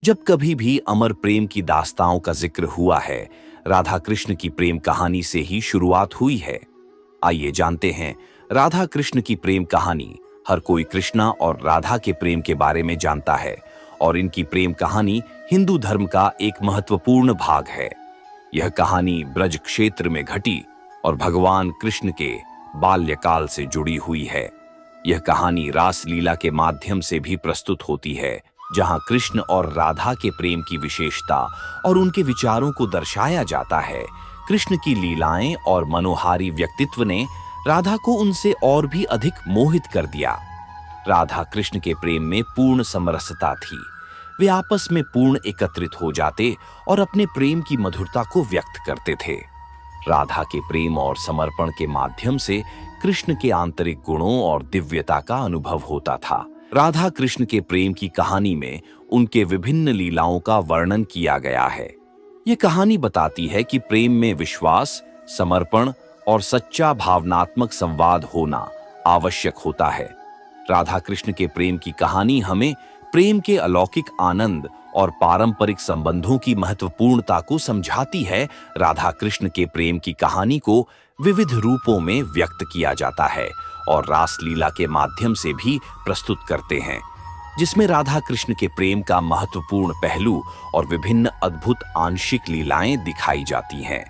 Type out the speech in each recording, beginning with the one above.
जब कभी भी अमर प्रेम की दास्ताओं का जिक्र हुआ है, राधा कृष्ण की प्रेम कहानी से ही शुरुआत हुई है। आइए जानते हैं राधा कृष्ण की प्रेम कहानी। हर कोई कृष्णा और राधा के प्रेम के बारे में जानता है और इनकी प्रेम कहानी हिंदू धर्म का एक महत्वपूर्ण भाग है। यह कहानी ब्रज क्षेत्र में घटी और भगवान कृष्ण के बाल्यकाल से जुड़ी हुई है। यह कहानी रास लीला के माध्यम से भी प्रस्तुत होती है, जहां कृष्ण और राधा के प्रेम की विशेषता और उनके विचारों को दर्शाया जाता है। कृष्ण की लीलाएं और मनोहारी व्यक्तित्व ने राधा को उनसे और भी अधिक मोहित कर दिया। राधा कृष्ण के प्रेम में पूर्ण समरसता थी। वे आपस में पूर्ण एकत्रित हो जाते और अपने प्रेम की मधुरता को व्यक्त करते थे। राधा के प्रेम और समर्पण के माध्यम से कृष्ण के आंतरिक गुणों और दिव्यता का अनुभव होता था। राधा कृष्ण के प्रेम की कहानी में उनके विभिन्न लीलाओं का वर्णन किया गया है। ये कहानी बताती है कि प्रेम में विश्वास, समर्पण और सच्चा भावनात्मक संवाद होना आवश्यक होता है। राधा कृष्ण के प्रेम की कहानी हमें प्रेम के अलौकिक आनंद और पारंपरिक संबंधों की महत्वपूर्णता को समझाती है। राधा कृष्ण के प्रेम की कहानी को विविध रूपों में व्यक्त किया जाता है और रासलीला के माध्यम से भी प्रस्तुत करते हैं, जिसमें राधा कृष्ण के प्रेम का महत्वपूर्ण पहलू और विभिन्न अद्भुत आंशिक लीलाएं दिखाई जाती हैं।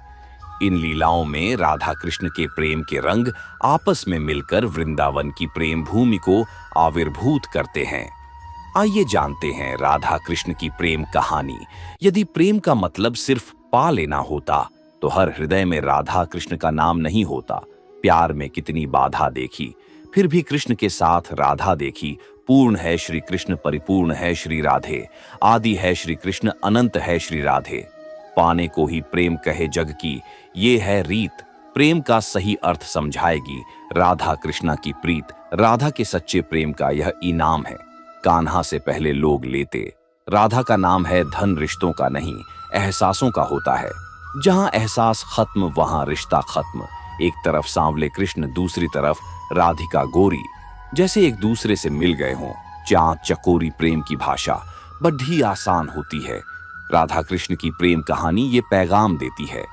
इन लीलाओं में राधा कृष्ण के प्रेम के रंग आपस में मिलकर वृंदावन की प्रेम भूमि को आविर्भूत करते हैं। आइए जानते हैं राधा कृष्ण की प्रेम कहानी। यदि प्रेम का मतलब सिर्फ पा लेना होता तो हर हृदय में राधा कृष्ण का नाम नहीं होता। प्यार में कितनी बाधा देखी, फिर भी कृष्ण के साथ राधा देखी। पूर्ण है श्री कृष्ण, परिपूर्ण है श्री राधे। आदि है श्री कृष्ण, अनंत है श्री राधे। पाने को ही प्रेम कहे जग की, ये है रीत। प्रेम का सही अर्थ समझाएगी राधा कृष्णा की प्रीत। राधा के सच्चे प्रेम का यह इनाम है, कान्हा से पहले लोग लेते। राधा का नाम है धन रिश्तों का नहीं, एहसासों का होता है। जहां एहसास खत्म वहां रिश्ता खत्म। एक तरफ सांवले कृष्ण, दूसरी तरफ राधिका गोरी, जैसे एक दूसरे से मिल गए हों। चांद चकोरी प्रेम की भाषा बड़ी आसान होती है। राधा कृष्ण की प्रेम कहानी ये पैगाम देती है,